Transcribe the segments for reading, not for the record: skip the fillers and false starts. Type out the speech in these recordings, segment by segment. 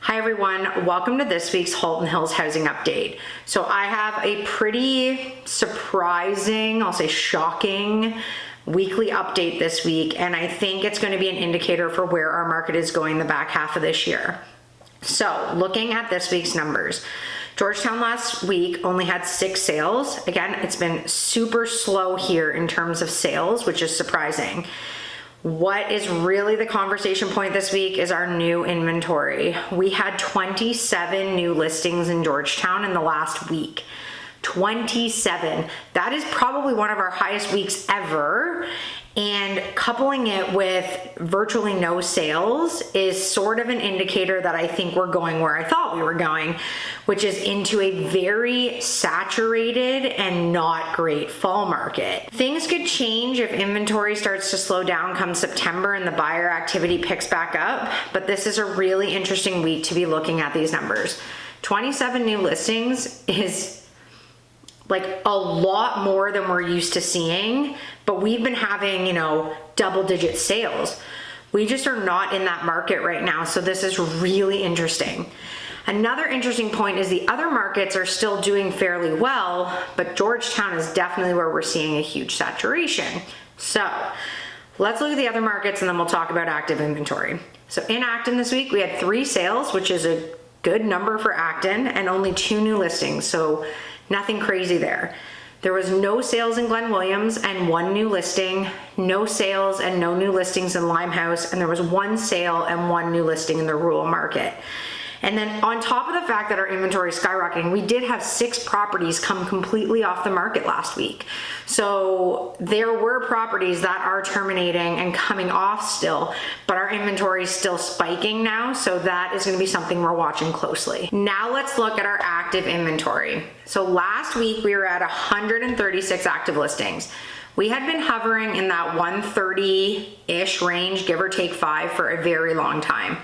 Hi everyone, welcome to this week's Halton Hills housing update. So I have a pretty surprising, I'll say shocking, weekly update this week, and I think it's going to be an indicator for where our market is going the back half of this year. So looking at this week's numbers, Georgetown last week only had 6 sales. Again, it's been super slow here in terms of sales, which is surprising. What is really the conversation point this week is our new inventory. We had 27 new listings in Georgetown in the last week. 27. That is probably one of our highest weeks ever. And coupling it with virtually no sales is sort of an indicator that I think we're going where I thought we were going, which is into a very saturated and not great fall market. Things could change if inventory starts to slow down come September and the buyer activity picks back up, but this is a really interesting week to be looking at these numbers. 27 new listings is like a lot more than we're used to seeing, but we've been having, double-digit sales. We just are not in that market right now, so this is really interesting. Another interesting point is the other markets are still doing fairly well, but Georgetown is definitely where we're seeing a huge saturation. So let's look at the other markets and then we'll talk about active inventory. So in Acton this week, we had 3 sales, which is a good number for Acton, and only 2 new listings, so nothing crazy there. There was no sales in Glen Williams and 1 new listing, no sales and no new listings in Limehouse, and there was 1 sale and 1 new listing in the rural market. And then on top of the fact that our inventory is skyrocketing, we did have 6 properties come completely off the market last week. So there were properties that are terminating and coming off still, but our inventory is still spiking now. So that is going to be something we're watching closely. Now let's look at our active inventory. So last week we were at 136 active listings. We had been hovering in that 130-ish range, give or take 5, for a very long time.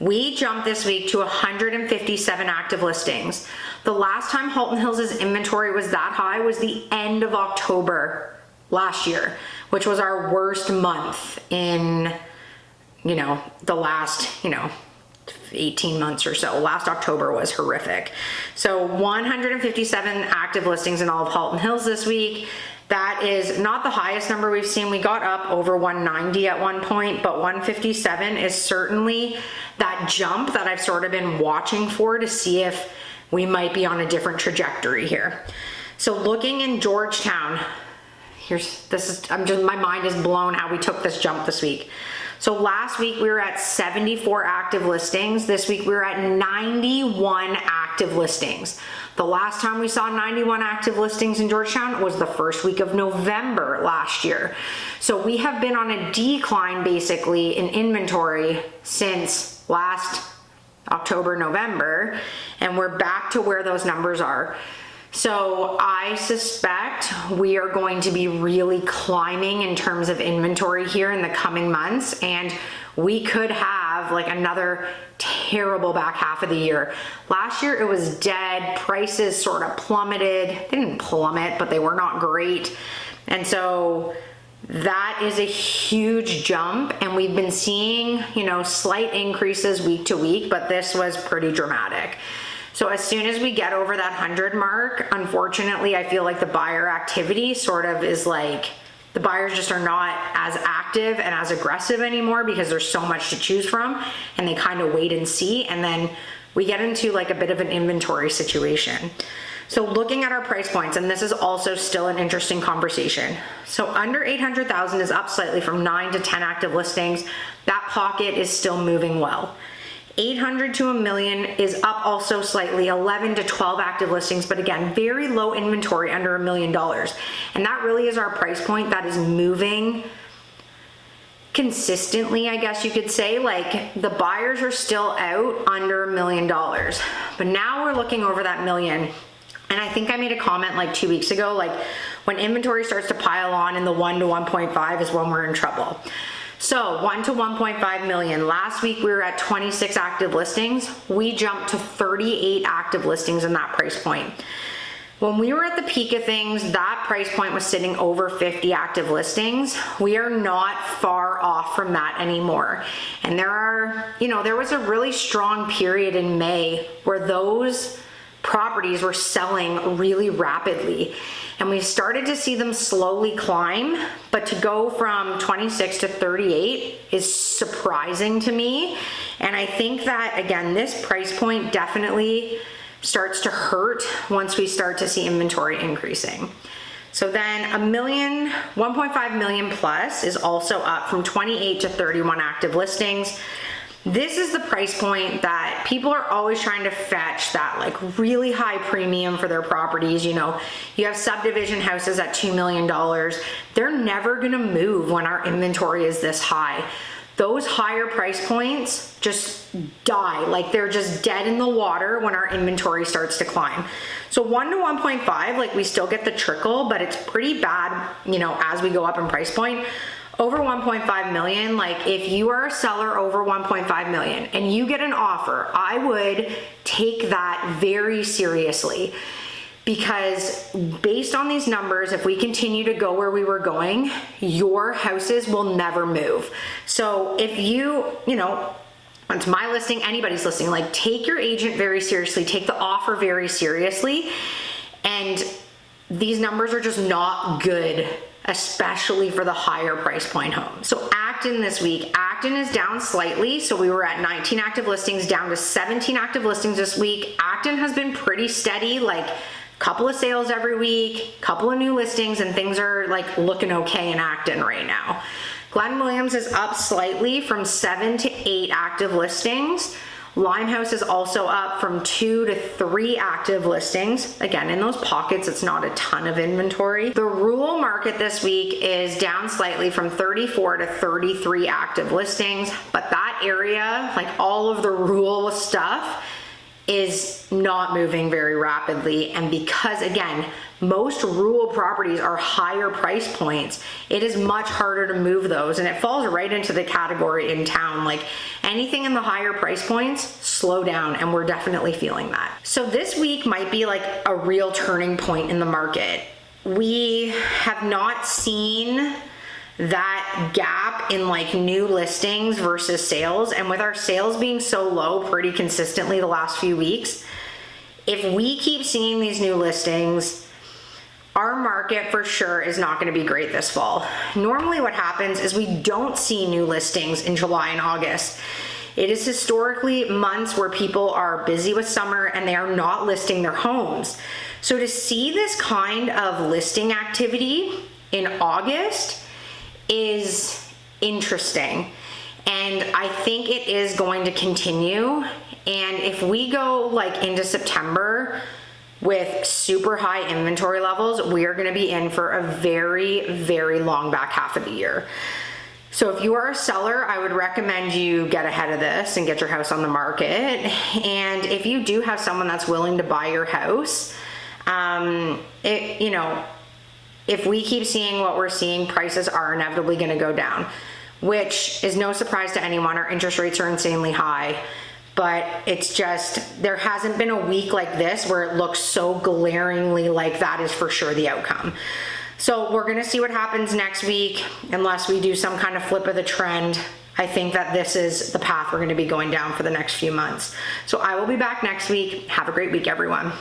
We jumped this week to 157 active listings. The last time Halton Hills' inventory was that high was the end of October last year, which was our worst month in, the last, 18 months or so. Last October was horrific. So 157 active listings in all of Halton Hills this week. That is not the highest number we've seen. We got up over 190 at one point, but 157 is certainly that jump that I've sort of been watching for to see if we might be on a different trajectory here. So looking in Georgetown, my mind is blown how we took this jump this week. So last week we were at 74 active listings. This week we were at 91 active listings. The last time we saw 91 active listings in Georgetown was the first week of November last year. So we have been on a decline basically in inventory since last October, November, and we're back to where those numbers are. So I suspect we are going to be really climbing in terms of inventory here in the coming months, and we could have like another terrible back half of the year. Last year it was dead. Prices sort of plummeted. They didn't plummet, but they were not great. And so that is a huge jump, and we've been seeing, slight increases week to week, but this was pretty dramatic. So as soon as we get over that 100 mark, unfortunately, I feel like the buyer activity sort of is like, the buyers just are not as active and as aggressive anymore because there's so much to choose from, and they kind of wait and see, and then we get into like a bit of an inventory situation. So looking at our price points, and this is also still an interesting conversation. So under 800,000 is up slightly from 9 to 10 active listings. That pocket is still moving well. 800 to $1 million is up also slightly, 11 to 12 active listings, but again, very low inventory under $1 million. And that really is our price point that is moving consistently, I guess you could say. Like the buyers are still out under $1 million, but now we're looking over that million. And I think I made a comment like 2 weeks ago, like when inventory starts to pile on in the 1 to 1.5 is when we're in trouble. So 1 to 1.5 million. Last week we were at 26 active listings. We jumped to 38 active listings in that price point. When we were at the peak of things, that price point was sitting over 50 active listings. We are not far off from that anymore. And there was a really strong period in May where those properties were selling really rapidly. And we started to see them slowly climb, but to go from 26 to 38 is surprising to me. And I think that, again, this price point definitely starts to hurt once we start to see inventory increasing. So then 1.5 million plus is also up from 28 to 31 active listings. This is the price point that people are always trying to fetch, that like really high premium for their properties. You have subdivision houses at $2 million. They're never gonna move when our inventory is this high. Those higher price points just die, like they're just dead in the water when our inventory starts to climb. So 1 to 1.5, like we still get the trickle, but it's pretty bad, as we go up in price point. Over 1.5 million, like if you are a seller over 1.5 million and you get an offer, I would take that very seriously, because based on these numbers, if we continue to go where we were going, your houses will never move. So if onto my listing, anybody's listing, like take your agent very seriously, take the offer very seriously. And these numbers are just not good, especially for the higher price point homes. So Acton this week, Acton is down slightly. So we were at 19 active listings, down to 17 active listings this week. Acton has been pretty steady, like couple of sales every week, couple of new listings, and things are like looking okay in Acton right now. Glen Williams is up slightly from 7 to 8 active listings. Limehouse is also up from 2 to 3 active listings. Again, in those pockets, it's not a ton of inventory. The rural market this week is down slightly from 34 to 33 active listings, but that area, like all of the rural stuff, is not moving very rapidly. And because, again, most rural properties are higher price points, it is much harder to move those, and it falls right into the category in town. Like anything in the higher price points, slow down, and we're definitely feeling that. So this week might be like a real turning point in the market. We have not seen that gap in like new listings versus sales, and with our sales being so low pretty consistently the last few weeks, if we keep seeing these new listings, our market for sure is not going to be great this fall. Normally what happens is we don't see new listings in July and August. It is historically months where people are busy with summer and they are not listing their homes. So to see this kind of listing activity in August is interesting, and I think it is going to continue. And if we go like into September with super high inventory levels, we are going to be in for a very, very long back half of the year. So if you are a seller, I would recommend you get ahead of this and get your house on the market. And if you do have someone that's willing to buy your house, if we keep seeing what we're seeing, prices are inevitably going to go down, which is no surprise to anyone. Our interest rates are insanely high, but it's just, there hasn't been a week like this where it looks so glaringly like that is for sure the outcome. So we're going to see what happens next week, unless we do some kind of flip of the trend. I think that this is the path we're going to be going down for the next few months. So I will be back next week. Have a great week, everyone.